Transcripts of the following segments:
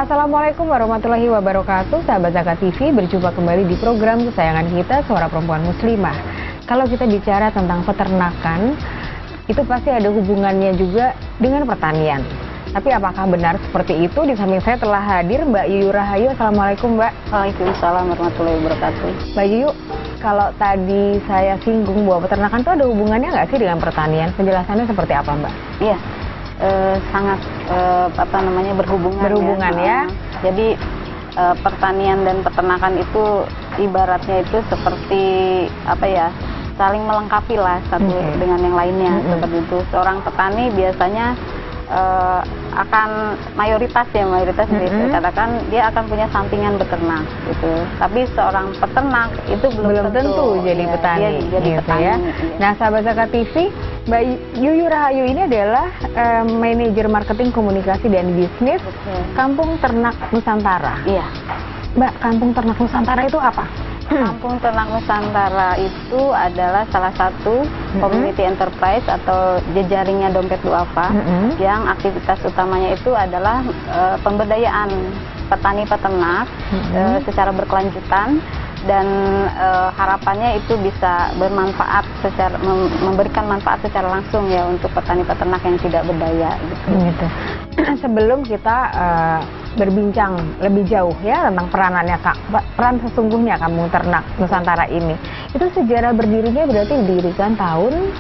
Assalamualaikum warahmatullahi wabarakatuh. Sahabat Zakat TV, berjumpa kembali di program kesayangan kita, Suara Perempuan Muslimah. Kalau kita bicara tentang peternakan, itu pasti ada hubungannya juga dengan pertanian. Tapi apakah benar seperti itu? Di samping saya telah hadir Mbak Yuyu Rahayu. Assalamualaikum Mbak. Waalaikumsalam warahmatullahi wabarakatuh. Mbak Yuyu, kalau tadi saya singgung bahwa peternakan itu ada hubungannya nggak sih dengan pertanian? Penjelasannya seperti apa Mbak? Iya, sangat berhubungan ya. Jadi pertanian dan peternakan itu ibaratnya itu seperti saling melengkapi lah satu dengan yang lainnya. Seperti itu. Seorang petani biasanya akan mayoritas dikatakan dia akan punya sampingan beternak gitu. Tapi seorang peternak itu belum tentu jadi petani, jadi gitu petani ya. Gitu ya. Nah, sahabat Zakat TV, Mbak Yuyu Rahayu ini adalah manajer marketing komunikasi dan bisnis Kampung Ternak Nusantara. Iya. Mbak, Kampung Ternak Nusantara itu apa? Kampung Ternak Nusantara itu adalah salah satu community enterprise atau jejaringnya Dompet Duafa yang aktivitas utamanya itu adalah pemberdayaan petani peternak secara berkelanjutan dan harapannya itu bisa bermanfaat memberikan manfaat secara langsung ya untuk petani peternak yang tidak berdaya gitu. Sebelum kita berbincang lebih jauh ya tentang peranannya peran sesungguhnya Kampung Ternak Nusantara ini, itu sejarah berdirinya berarti didirikan tahun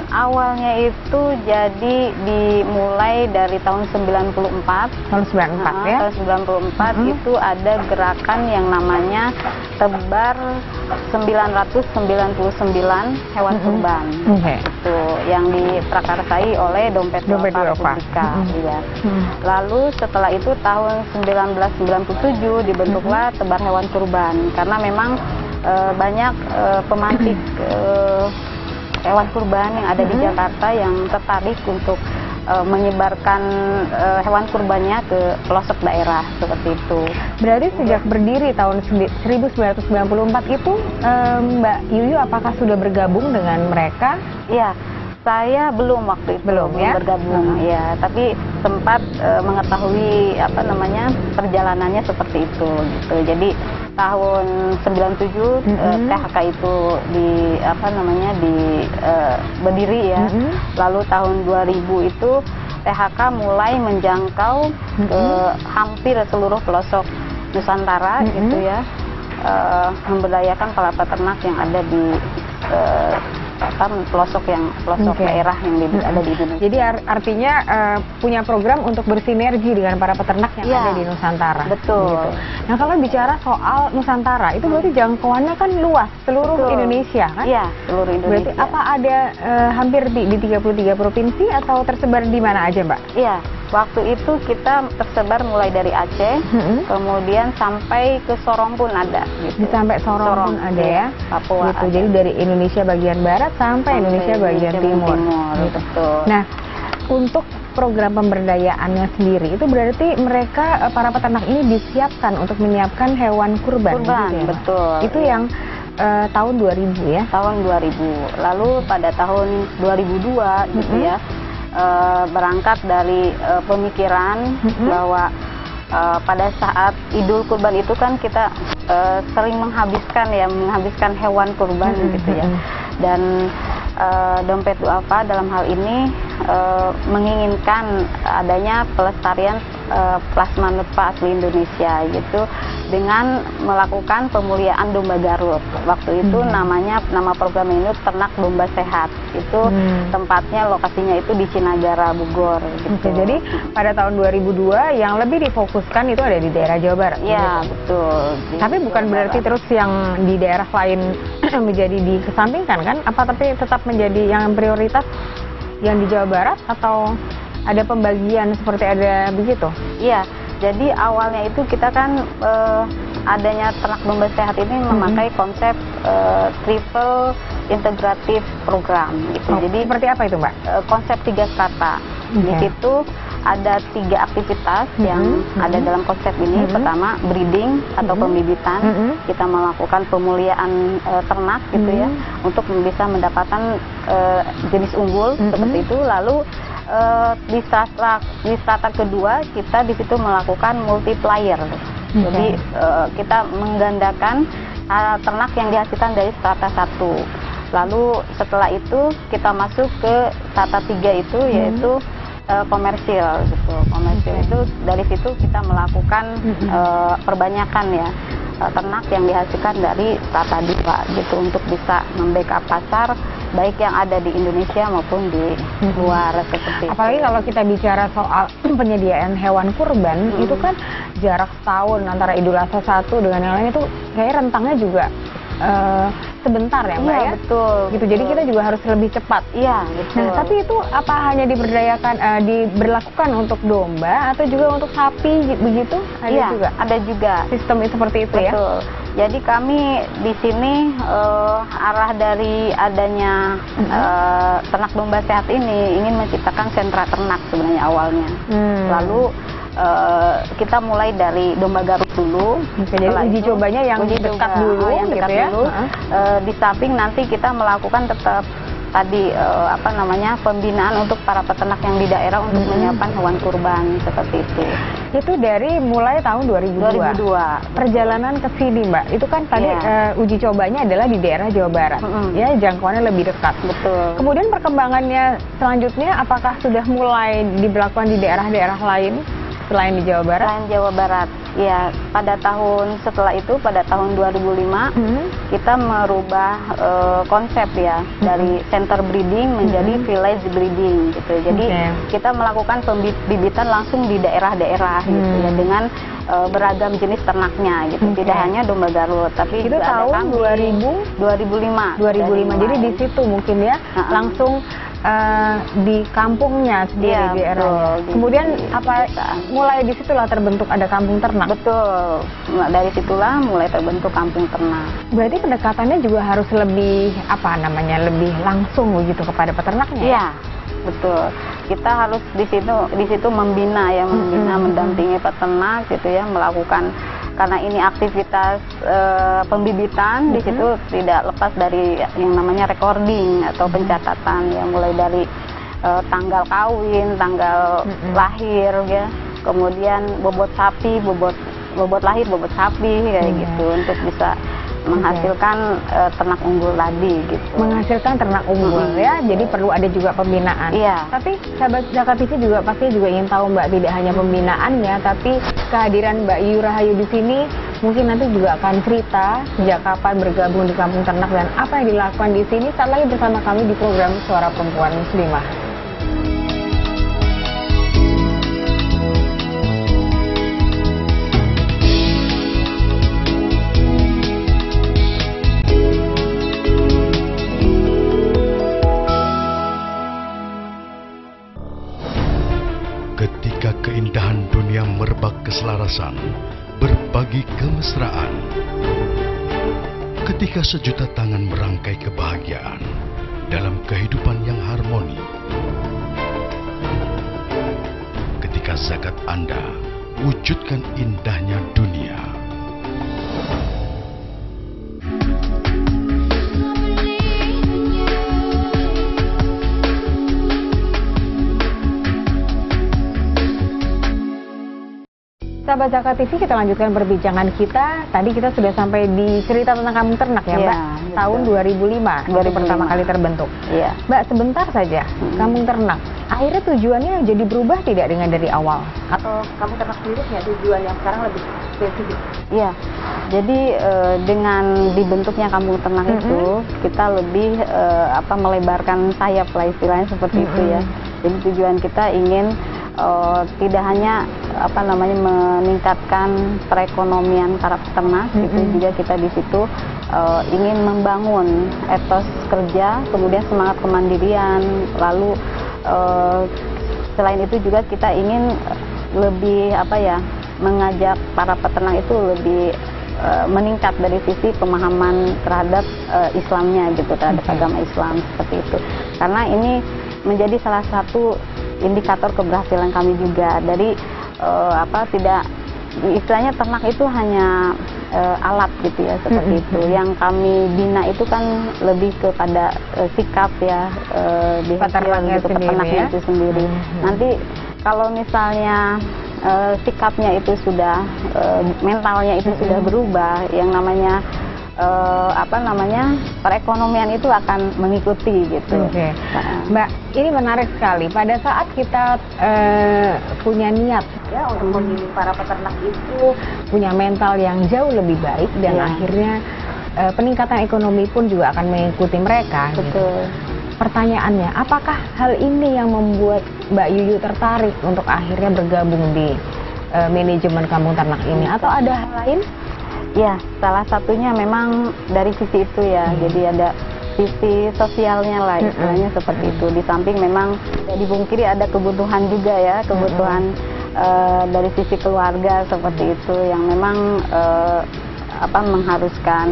awalnya itu jadi dimulai dari tahun 94. Tahun 94 ya. Tahun 94 itu ada gerakan yang namanya Tebar 999 hewan kurban. Itu yang diprakarsai oleh Dompet Duafa. Iya. Lalu setelah itu tahun 1997 dibentuklah Tebar Hewan Kurban karena memang banyak pemantik hewan kurban yang ada di Jakarta yang tertarik untuk menyebarkan hewan kurbannya ke pelosok daerah seperti itu. Berarti sejak berdiri tahun 1994 itu Mbak Yuyu apakah sudah bergabung dengan mereka? Iya, saya belum waktu itu bergabung ya, tapi sempat mengetahui perjalanannya seperti itu gitu. Jadi tahun 97 THK itu berdiri ya. Lalu tahun 2000 itu THK mulai menjangkau ke hampir seluruh pelosok Nusantara gitu ya. Memberdayakan para peternak yang ada di pelosok daerah yang ada di Indonesia. Jadi artinya punya program untuk bersinergi dengan para peternak yang ada di Nusantara. Betul. Gitu. Nah, kalau bicara soal Nusantara, itu berarti jangkauannya kan luas, seluruh Indonesia kan? Iya, seluruh Indonesia. Berarti apa ada hampir di 33 provinsi atau tersebar di mana aja, Mbak? Iya, waktu itu kita tersebar mulai dari Aceh, kemudian sampai ke Sorong pun ada. Gitu. Sampai Sorong pun ada ya? Papua. Gitu. Jadi dari Indonesia bagian barat sampai Indonesia bagian timur. Gitu. Nah, untuk program pemberdayaannya sendiri itu berarti mereka para peternak ini disiapkan untuk menyiapkan hewan kurban. Gitu ya, betul. Itu yang tahun 2000 ya? Tahun 2000. Lalu pada tahun 2002 gitu ya, berangkat dari pemikiran bahwa pada saat Idul Kurban itu kan kita sering menghabiskan hewan kurban gitu ya. Dan Dompet Duafa dalam hal ini menginginkan adanya pelestarian plasma nutpa asli Indonesia gitu dengan melakukan pemuliaan domba Garut. Waktu itu nama program ini Ternak Domba Sehat. Itu tempatnya, lokasinya itu di Cinagara, Bogor gitu. Jadi pada tahun 2002 yang lebih difokuskan itu ada di daerah Jawa Barat. Iya, betul. Tapi bukan berarti terus yang di daerah lain menjadi dikesampingkan kan? Apa tapi tetap menjadi yang prioritas yang di Jawa Barat atau ada pembagian seperti ada begitu? Iya, jadi awalnya itu kita kan adanya Ternak Domba Sehat ini memakai konsep triple integratif program gitu. Jadi seperti apa itu, Mbak? Konsep 3 strata. Di situ ada 3 aktivitas yang ada dalam konsep ini. Pertama, breeding atau pembibitan. Kita melakukan pemuliaan ternak gitu ya, untuk bisa mendapatkan jenis unggul seperti itu. Lalu di strata kedua kita di situ melakukan multiplier. Jadi kita menggandakan ternak yang dihasilkan dari strata 1. Lalu setelah itu kita masuk ke strata 3 itu yaitu komersil gitu. Komersil itu dari situ kita melakukan perbanyakan ya ternak yang dihasilkan dari strata 2 gitu untuk bisa membackup pasar baik yang ada di Indonesia maupun di luar seperti apalagi itu. kalau kita bicara soal penyediaan hewan kurban itu kan jarak setahun antara Idul Adha 1 dengan yang lain itu kayak rentangnya juga sebentar ya Mbak ya? Betul. Gitu. Jadi kita juga harus lebih cepat. Iya, betul. Nah, tapi itu apa hanya diberlakukan untuk domba atau juga untuk sapi begitu? Ada juga? Ada juga. Sistemnya seperti itu ya? Betul. Jadi kami di sini arah dari adanya ternak domba sehat ini ingin menciptakan sentra ternak sebenarnya awalnya. Lalu kita mulai dari domba Garut dulu. Jadi uji cobanya yang dekat dulu, yang dekat gitu ya? dulu. Di samping nanti kita melakukan tetap tadi pembinaan untuk para peternak yang di daerah untuk menyiapkan hewan kurban seperti itu. Itu dari mulai tahun 2002. Perjalanan ke sini Mbak, itu kan tadi uji cobanya adalah di daerah Jawa Barat, ya jangkauannya lebih dekat. Betul. Kemudian perkembangannya selanjutnya apakah sudah mulai diberlakukan di daerah-daerah lain selain di Jawa Barat? Selain Jawa Barat, ya pada tahun setelah itu pada tahun 2005 kita merubah konsep ya dari center breeding menjadi village breeding gitu. Jadi kita melakukan pembibitan langsung di daerah-daerah gitu ya dengan beragam jenis ternaknya gitu. Tidak hanya domba Garut, tapi itu juga tahun ada kambing. 2005. 2005. Jadi di situ mungkin ya langsung di kampungnya sendiri di daerahnya. Kemudian mulai di situlah terbentuk ada kampung ternak. Betul. Dari situlah mulai terbentuk kampung ternak. Berarti pendekatannya juga harus lebih lebih langsung begitu kepada peternaknya. Iya, betul. Kita harus di situ membina mendampingi peternak gitu ya, melakukan karena ini aktivitas pembibitan di situ tidak lepas dari yang namanya recording atau pencatatan ya, mulai dari tanggal kawin, tanggal lahir ya, kemudian bobot sapi, bobot lahir, bobot sapi kayak gitu untuk bisa menghasilkan ternak unggul tadi gitu. Menghasilkan ternak unggul ya, jadi perlu ada juga pembinaan. Iya. Tapi sahabat Zaka TV juga pasti juga ingin tahu Mbak, tidak hanya pembinaannya, tapi kehadiran Mbak Yu Rahayu di sini mungkin nanti juga akan cerita sejak kapan bergabung di kampung ternak dan apa yang dilakukan di sini. Saat lagi bersama kami di program Suara Perempuan Muslimah. Ketika keindahan dunia merebak keselarasan, berbagi kemesraan. Ketika sejuta tangan merangkai kebahagiaan dalam kehidupan yang harmoni. Ketika zakat Anda wujudkan indahnya dunia. Sahabat Zaka TV, kita lanjutkan perbincangan kita. Tadi kita sudah sampai di cerita tentang kampung ternak ya Mbak, tahun 2005 itu pertama kali terbentuk. Iya. Mbak, sebentar saja, kampung ternak. Akhirnya tujuannya jadi berubah tidak dengan dari awal? Atau kampung ternak sendiri punya tujuan yang sekarang lebih spesifik? Iya, jadi dengan dibentuknya kampung ternak itu kita lebih melebarkan sayap lah istilahnya seperti itu ya. Jadi tujuan kita ingin tidak hanya meningkatkan perekonomian para peternak, gitu juga kita di situ ingin membangun etos kerja, kemudian semangat kemandirian, lalu selain itu juga kita ingin lebih mengajak para peternak itu lebih meningkat dari sisi pemahaman terhadap Islamnya gitu, terhadap agama Islam seperti itu. Karena ini menjadi salah satu indikator keberhasilan kami juga dari tidak istilahnya ternak itu hanya alat gitu ya, seperti itu. Yang kami bina itu kan lebih kepada sikap ya, peternaknya gitu, sendiri, peternaknya ya? itu sendiri. Nanti kalau misalnya sikapnya itu sudah, mentalnya itu sudah berubah, yang namanya perekonomian itu akan mengikuti gitu. Oke. Mbak, ini menarik sekali. Pada saat kita punya niat ya untuk memilih para peternak itu punya mental yang jauh lebih baik dan Iya. akhirnya peningkatan ekonomi pun juga akan mengikuti mereka. Gitu. Betul. Pertanyaannya, apakah hal ini yang membuat Mbak Yuyu tertarik untuk akhirnya bergabung di manajemen kampung ternak ini, atau ada hal lain? Ya, salah satunya memang dari sisi itu ya. Jadi ada sisi sosialnya lah, istilahnya seperti itu. Di samping memang tidak dipungkiri ada kebutuhan juga ya, kebutuhan dari sisi keluarga seperti itu yang memang mengharuskan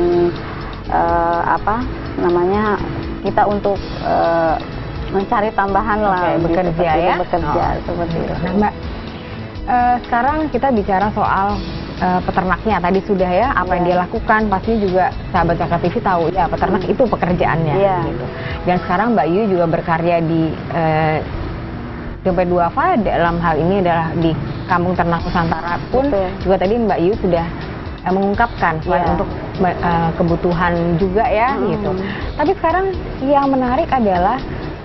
kita untuk mencari tambahan lah, bekerja ya, bekerja seperti itu. Nah, Mbak, sekarang kita bicara soal peternaknya tadi sudah ya, apa yang dia lakukan, pasti juga sahabat Kakak TV tahu ya, peternak itu pekerjaannya gitu. Dan sekarang Mbak Yuyu juga berkarya di Dompet Duafa, dalam hal ini adalah di Kampung Ternak Nusantara pun juga tadi Mbak Yuyu sudah mengungkapkan untuk kebutuhan juga ya gitu. Tapi sekarang yang menarik adalah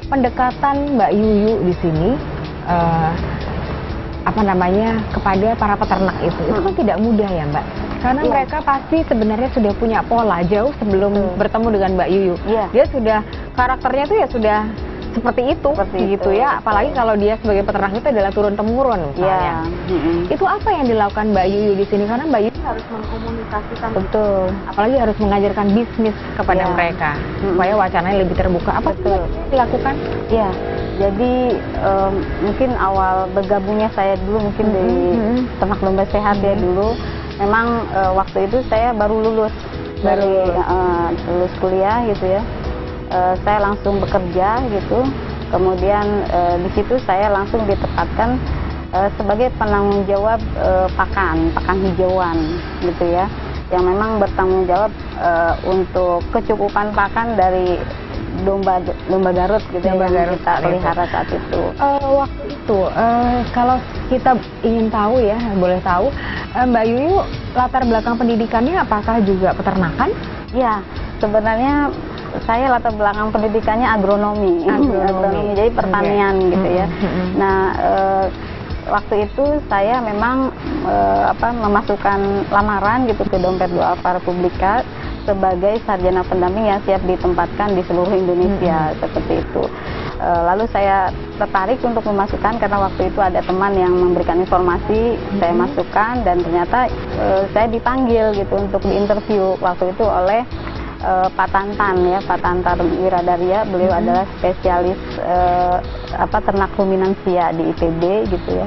pendekatan Mbak Yuyu di sini kepada para peternak itu kan tidak mudah ya Mbak, karena mereka pasti sebenarnya sudah punya pola jauh sebelum bertemu dengan Mbak Yuyu. Dia sudah, karakternya tuh ya sudah seperti itu gitu ya, apalagi kalau dia sebagai peternak itu adalah turun temurun misalnya. Itu apa yang dilakukan Mbak Yuyu di sini, karena Mbak Yuyu harus mengkomunikasikan, apalagi harus mengajarkan bisnis kepada mereka supaya wacananya lebih terbuka. Apa itu dilakukan? Ya, jadi mungkin awal bergabungnya saya dulu mungkin dari Ternak Domba Sehat ya dulu. Memang waktu itu saya baru lulus kuliah gitu ya. Saya langsung bekerja gitu. Kemudian di situ saya langsung ditempatkan sebagai penanggung jawab pakan hijauan gitu ya, yang memang bertanggung jawab untuk kecukupan pakan dari domba Garut gitu, yang kita pelihara saat itu. Waktu itu kalau kita ingin tahu ya, boleh tahu Mbak Yuyu latar belakang pendidikannya apakah juga peternakan? Ya, sebenarnya saya latar belakang pendidikannya agronomi. Jadi pertanian gitu ya. Nah, waktu itu saya memang memasukkan lamaran gitu ke Dompet Duafa Republika sebagai sarjana pendamping yang siap ditempatkan di seluruh Indonesia seperti itu. Lalu saya tertarik untuk memasukkan karena waktu itu ada teman yang memberikan informasi, saya masukkan dan ternyata saya dipanggil gitu untuk diinterview waktu itu oleh Pak Tantan ya, Pak Tantan Wiradaria. Beliau adalah spesialis ternak ruminansia di IPB gitu ya.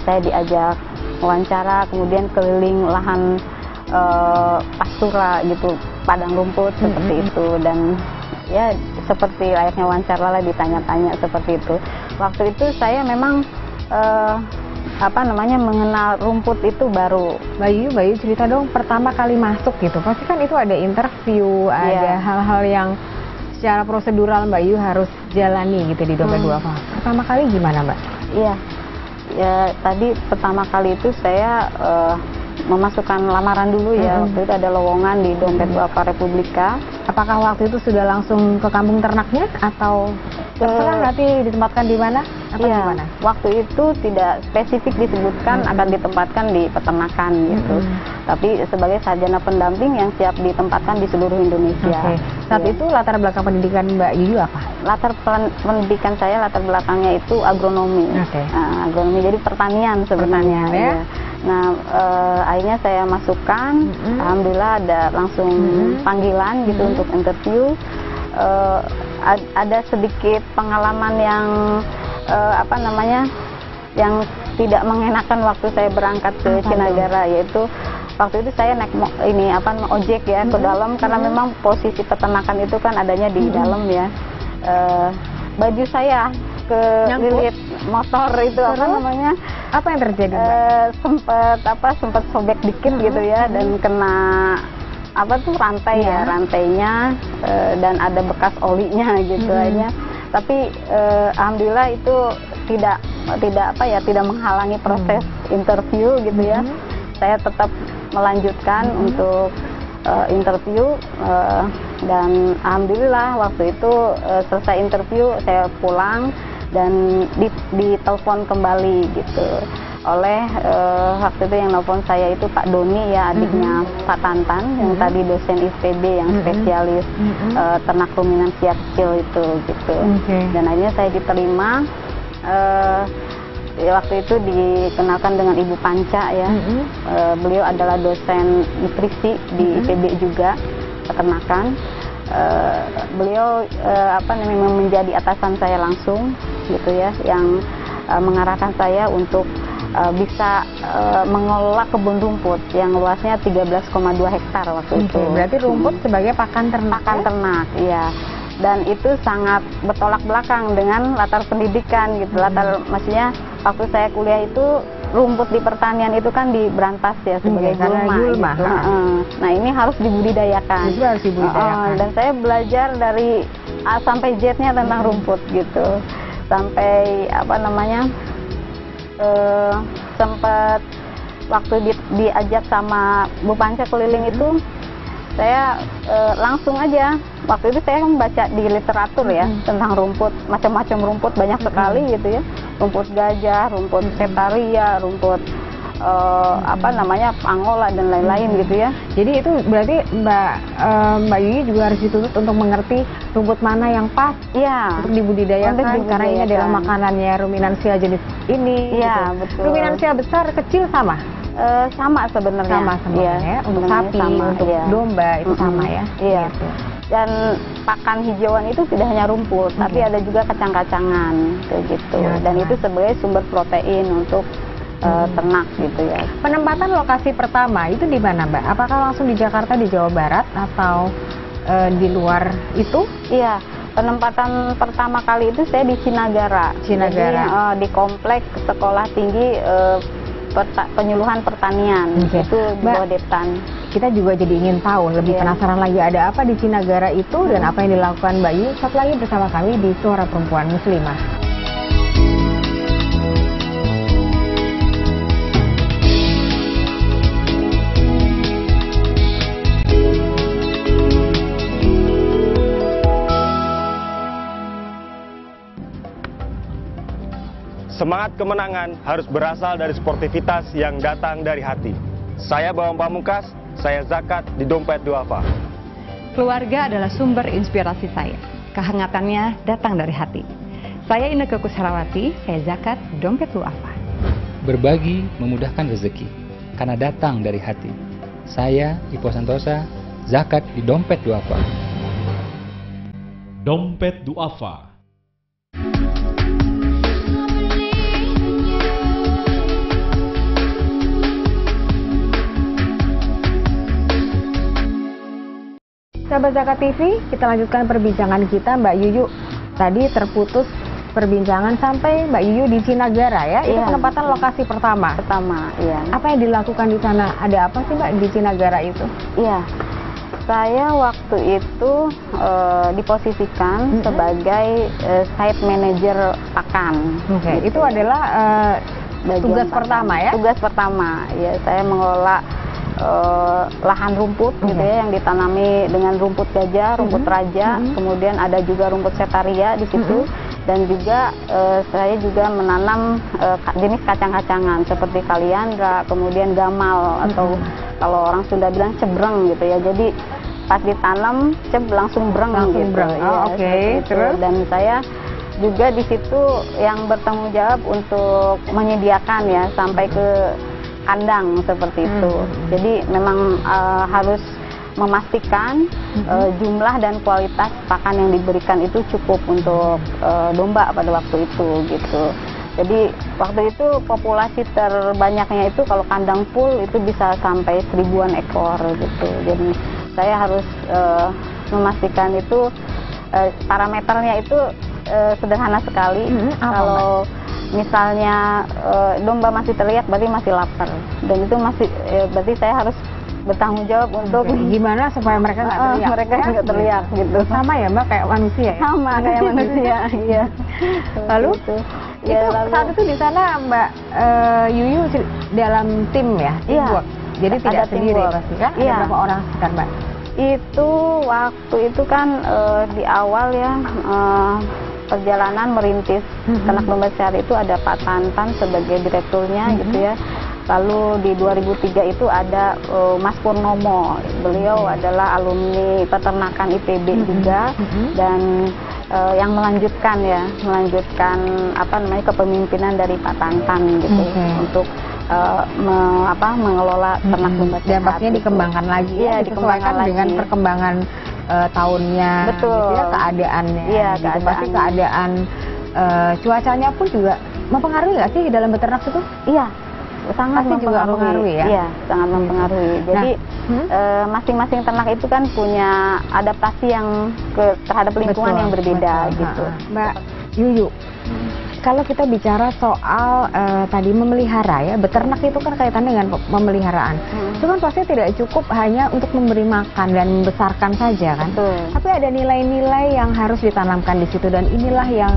Saya diajak wawancara, kemudian keliling lahan pastura gitu, padang rumput seperti itu, dan ya seperti layaknya wawancara lah, ditanya-tanya seperti itu. Waktu itu saya memang mengenal rumput itu baru. Mbak Yuyu cerita dong, pertama kali masuk gitu, pasti kan itu ada interview, ada hal-hal yang secara prosedural Mbak Yuyu harus jalani gitu di Dompet Duafa. Pertama kali gimana Mbak? Iya, ya tadi pertama kali itu saya memasukkan lamaran dulu ya. Waktu itu ada lowongan di Dompet Duafa Republika. Apakah waktu itu sudah langsung ke kampung ternaknya atau terserah nanti ditempatkan di mana? Iya, waktu itu tidak spesifik disebutkan akan ditempatkan di peternakan gitu. Tapi sebagai sarjana pendamping yang siap ditempatkan di seluruh Indonesia. Saat itu latar belakang pendidikan Mbak Yuyu apa? Latar pendidikan saya, latar belakangnya itu agronomi. Agronomi, jadi pertanian sebenarnya. Ya. Nah, akhirnya saya masukkan, alhamdulillah ada langsung panggilan gitu untuk interview. Ada sedikit pengalaman yang yang tidak mengenakan waktu saya berangkat ke Cinagara, yaitu waktu itu saya naik ojek ya ke dalam, karena memang posisi peternakan itu kan adanya di dalam ya. Baju saya kelilit motor itu apa namanya? Apa yang terjadi, Mbak? Sempet sobek dikit gitu ya, dan kena apa tuh rantai ya, rantainya, dan ada bekas olinya gitu aja. Tapi alhamdulillah itu tidak menghalangi proses interview gitu ya. Saya tetap melanjutkan untuk interview, dan alhamdulillah waktu itu selesai interview saya pulang dan ditelepon kembali gitu oleh waktu itu yang nelfon saya itu Pak Doni ya, adiknya Pak Tantan yang tadi dosen IPB yang spesialis ternak ruminansia kecil itu gitu. Dan akhirnya saya diterima. Waktu itu dikenalkan dengan Ibu Panca ya. Beliau adalah dosen nutrisi di IPB juga peternakan. Beliau memang menjadi atasan saya langsung gitu ya, yang mengarahkan saya untuk bisa mengelola kebun rumput yang luasnya 13,2 hektar waktu itu. Berarti rumput sebagai pakan ternak. Pakan ternak, iya. Dan itu sangat bertolak belakang dengan latar pendidikan gitu. Maksudnya waktu saya kuliah itu rumput di pertanian itu kan diberantas ya sebagai gulma. Gitu. Nah ini harus dibudidayakan. Itu harus dibudidayakan. Dan saya belajar dari A sampai Z-nya tentang rumput gitu. Sampai sempat waktu diajak sama Bu Panca keliling itu, saya langsung aja. Waktu itu saya membaca di literatur ya tentang rumput, macam-macam rumput banyak sekali gitu ya. Rumput gajah, rumput setaria, rumput pangola dan lain-lain gitu ya. Jadi itu berarti Mbak Yuyi juga harus dituntut untuk mengerti rumput mana yang pas untuk dibudidayakan, karena ini adalah makanannya ruminansia jenis ini. Iya, gitu. betul. Ruminansia besar kecil sama? Sama sebenarnya. Sama ya. Untuk sapi, untuk domba itu sama ya. Iya. Gitu. Dan pakan hijauan itu tidak hanya rumput, tapi ada juga kacang-kacangan kayak gitu. Dan itu sebagai sumber protein untuk ternak gitu ya. Penempatan lokasi pertama itu di mana, Mbak? Apakah langsung di Jakarta, di Jawa Barat, atau di luar itu? Iya, penempatan pertama kali itu saya di Cinagara. Jadi, di kompleks sekolah tinggi penyuluhan pertanian. Itu di bawah Deptan. Kita juga jadi ingin tahu, lebih penasaran lagi ada apa di Cinagara itu dan apa yang dilakukan Mbak Yu. Satu lagi bersama kami di Suara Perempuan Muslimah. Semangat kemenangan harus berasal dari sportivitas yang datang dari hati. Saya Bawang Pamungkas, saya zakat di Dompet Duafa. Keluarga adalah sumber inspirasi saya. Kehangatannya datang dari hati. Saya Inneke Kusharawati, saya zakat Dompet Duafa. Berbagi memudahkan rezeki, karena datang dari hati. Saya Ipo Santosa, zakat di Dompet Duafa. Dompet Duafa. Sahabat Zakat TV, kita lanjutkan perbincangan kita, Mbak Yuyu. Tadi terputus perbincangan sampai Mbak Yuyu di Cinagara ya. Itu penempatan lokasi pertama. Iya. Apa yang dilakukan di sana? Ada apa sih, Mbak, di Cinagara itu? Iya. Saya waktu itu diposisikan sebagai site manager pakan. Gitu. Itu adalah tugas pertama ya? Tugas pertama. Ya, saya mengelola lahan rumput gitu ya, yang ditanami dengan rumput gajah, rumput raja, kemudian ada juga rumput setaria di situ, dan juga saya juga menanam jenis kacang-kacangan seperti kaliandra, kemudian gamal, atau kalau orang Sunda bilang cebreng gitu ya. Jadi pas ditanam langsung breng gitu. Terus? Dan saya juga di situ yang bertanggung jawab untuk menyediakan ya sampai ke kandang seperti itu. Jadi memang harus memastikan jumlah dan kualitas pakan yang diberikan itu cukup untuk domba pada waktu itu gitu. Jadi waktu itu populasi terbanyaknya itu kalau kandang full itu bisa sampai 1000-an ekor gitu. Jadi saya harus memastikan itu parameternya itu sederhana sekali. Kalau misalnya domba masih teriak berarti masih lapar, dan itu masih berarti saya harus bertanggung jawab untuk gimana supaya mereka nggak teriak. Mereka nggak teriak gitu. Sama ya Mbak, kayak manusia ya? Sama kayak manusia, iya. Lalu Itu. itu saat itu di sana Mbak Yuyu dalam tim ya? Iya. Teamwork. Jadi tidak Ada sendiri teamwork. pasti kan? Iya. Ada berapa orang kan Mbak? Itu waktu itu kan di awal ya perjalanan merintis ternak domba sehat itu ada Pak Tantan sebagai direkturnya gitu ya. Lalu di 2003 itu ada Mas Purnomo, beliau adalah alumni peternakan IPB juga, dan yang melanjutkan apa namanya kepemimpinan dari Pak Tantan gitu untuk mengelola ternak domba sehat. Dan pastinya dikembangkan lagi ya, disesuaikan dengan perkembangan tahunnya, Betul. gitu ya, keadaannya. Iya, gitu. Pasti keadaan cuacanya pun juga mempengaruhi nggak sih dalam beternak itu? Iya, sangat Pasti juga mempengaruhi ya? Iya, sangat mempengaruhi. Jadi masing-masing ternak itu kan punya adaptasi yang terhadap lingkungan yang berbeda gitu. Mbak Yuyu, kalau kita bicara soal tadi memelihara ya, beternak itu kan kaitannya dengan pemeliharaan. Itu kan pasti tidak cukup hanya untuk memberi makan dan membesarkan saja kan. Betul. Tapi ada nilai-nilai yang harus ditanamkan di situ, dan inilah yang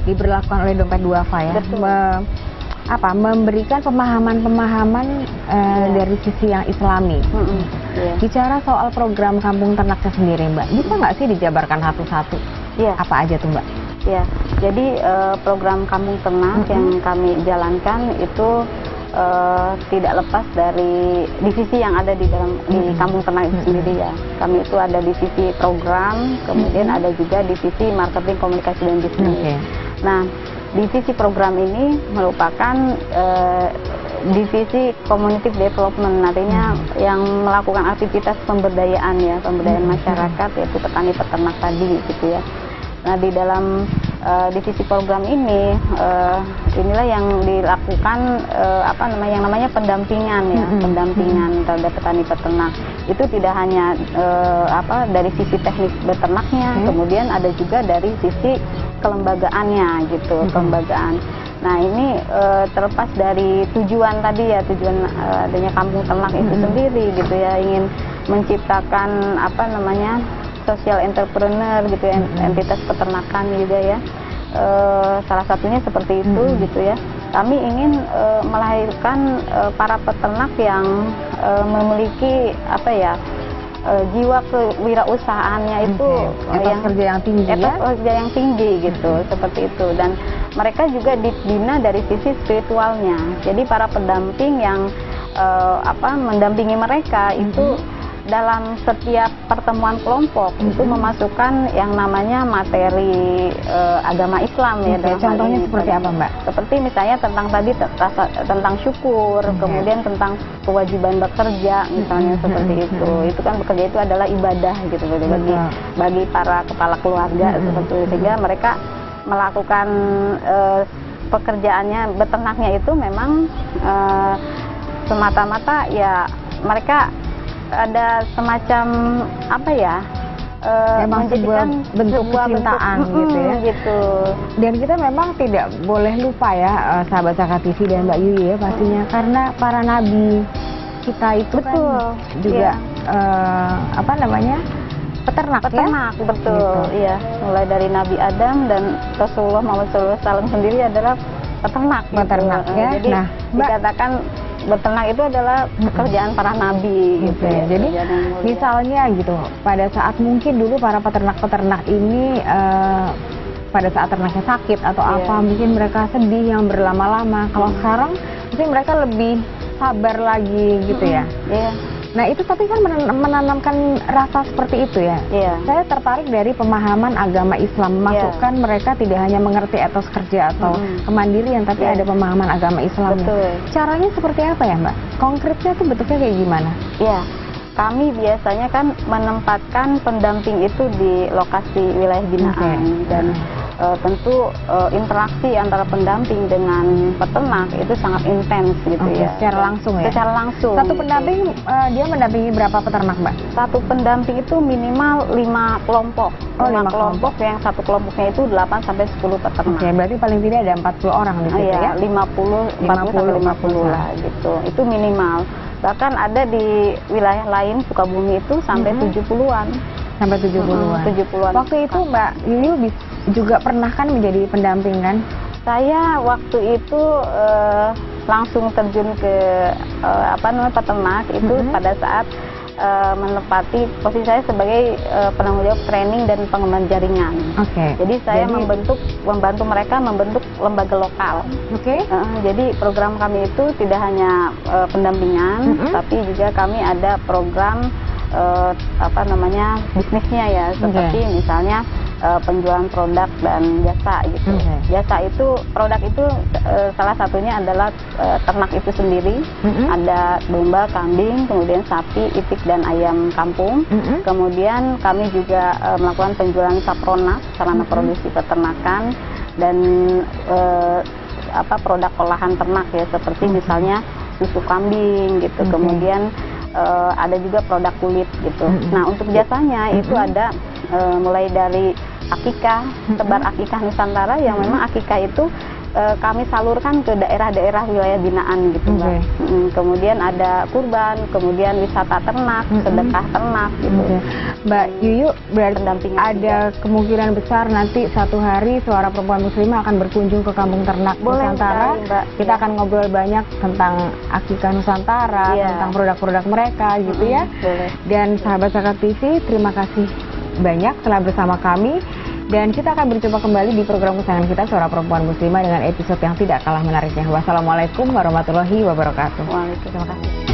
diberlakukan oleh Dompet Duafa ya. Betul. Memberikan pemahaman-pemahaman dari sisi yang Islami. Iya. Bicara soal program kampung ternaknya sendiri Mbak, bisa nggak sih dijabarkan satu-satu? Iya. Apa aja tuh Mbak? Ya, jadi program kampung ternak yang kami jalankan itu tidak lepas dari divisi yang ada di dalam di kampung ternak itu sendiri ya. Kami itu ada divisi program, kemudian ada juga divisi marketing, komunikasi dan bisnis. Nah, divisi program ini merupakan divisi community development, artinya yang melakukan aktivitas pemberdayaan ya, pemberdayaan masyarakat, yaitu petani peternak tadi gitu ya. Nah, di dalam divisi program ini inilah yang dilakukan yang namanya pendampingan ya, pendampingan terhadap petani peternak. Itu tidak hanya dari sisi teknik beternaknya, kemudian ada juga dari sisi kelembagaannya gitu, kelembagaan. Nah, ini terlepas dari tujuan tadi ya, tujuan adanya kampung ternak itu sendiri gitu ya, ingin menciptakan social entrepreneur gitu ya, entitas peternakan juga ya. Salah satunya seperti itu gitu ya. Kami ingin melahirkan para peternak yang memiliki jiwa kewirausahaannya itu etos kerja yang tinggi kerja yang tinggi gitu, seperti itu. Dan mereka juga dibina dari sisi spiritualnya. Jadi para pendamping yang mendampingi mereka itu dalam setiap pertemuan kelompok itu memasukkan yang namanya materi agama Islam ya. Contohnya seperti apa Mbak? Seperti misalnya tentang syukur, kemudian tentang kewajiban bekerja misalnya seperti itu. Itu kan bekerja itu adalah ibadah gitu bagi para kepala keluarga seperti itu. Sehingga mereka melakukan pekerjaannya beternaknya itu memang semata-mata ya, mereka ada semacam menjadikan bentuk kecintaan gitu ya. Gitu. Dan kita memang tidak boleh lupa ya, sahabat Zakat TV dan Mbak Yuyu ya pastinya, karena para nabi kita itu kan juga peternak ya? Betul, gitu. Iya. Mulai dari Nabi Adam dan Rasulullah Muhammad SAW sendiri adalah peternak gitu. Ya. Jadi dikatakan beternak itu adalah pekerjaan para nabi gitu ya. Jadi misalnya gitu, pada saat mungkin dulu para peternak-peternak ini pada saat ternaknya sakit atau mungkin mereka sedih yang berlama-lama. Kalau sekarang mungkin mereka lebih sabar lagi gitu ya. Nah itu tapi kan menanamkan rasa seperti itu ya. Saya tertarik dari pemahaman agama Islam, memasukkan mereka tidak hanya mengerti etos kerja atau kemandirian, tapi ada pemahaman agama Islam. Caranya seperti apa ya Mbak? Konkretnya tuh bentuknya kayak gimana? Iya, kami biasanya kan menempatkan pendamping itu di lokasi wilayah binaan dan tentu interaksi antara pendamping dengan peternak itu sangat intens gitu ya. Secara langsung ya? Secara langsung. Satu pendamping, dia mendampingi berapa peternak, Mbak? Satu pendamping itu minimal 5 kelompok. Oh, 5 5 kelompok yang satu kelompoknya itu 8 sampai 10 peternak. Oke, berarti paling tidak ada 40 orang di situ Iya, ya? 40 sampai 50 lah gitu. Itu minimal. Bahkan ada di wilayah lain Sukabumi itu sampai 70-an. Sampai 70-an. 70-an. Waktu itu Mbak Yuyu juga pernah kan menjadi pendamping kan? Saya waktu itu langsung terjun ke peternak itu pada saat menempati posisi saya sebagai penanggung jawab training dan pengembangan jaringan. Oke. Jadi saya membantu mereka membentuk lembaga lokal. Oke. Jadi program kami itu tidak hanya pendampingan, tapi juga kami ada program bisnisnya ya, seperti misalnya penjualan produk dan jasa gitu. Jasa itu, produk itu salah satunya adalah ternak itu sendiri. Ada domba, kambing, kemudian sapi, itik dan ayam kampung. Kemudian kami juga melakukan penjualan saprona, sarana produksi peternakan, dan produk olahan ternak ya, seperti misalnya susu kambing gitu. Kemudian ada juga produk kulit gitu. Nah, untuk jasanya itu ada mulai dari akikah, tebar akikah Nusantara yang memang akikah itu kami salurkan ke daerah-daerah wilayah binaan gitu, Mbak. Kemudian ada kurban, kemudian wisata ternak, sedekah ternak gitu. Mbak Yuyu, berarti Pendampingan ada kemungkinan besar nanti suatu hari Suara Perempuan Muslimah akan berkunjung ke kampung ternak Nusantara. sekali, Mbak. Kita akan ngobrol banyak tentang akikah Nusantara, tentang produk-produk mereka gitu ya. Boleh. Dan sahabat Zakat TV, terima kasih banyak telah bersama kami. Dan kita akan berjumpa kembali di program kesayangan kita Suara Perempuan Muslimah dengan episode yang tidak kalah menariknya. Wassalamualaikum warahmatullahi wabarakatuh. Waalaikumsalam. Terima kasih.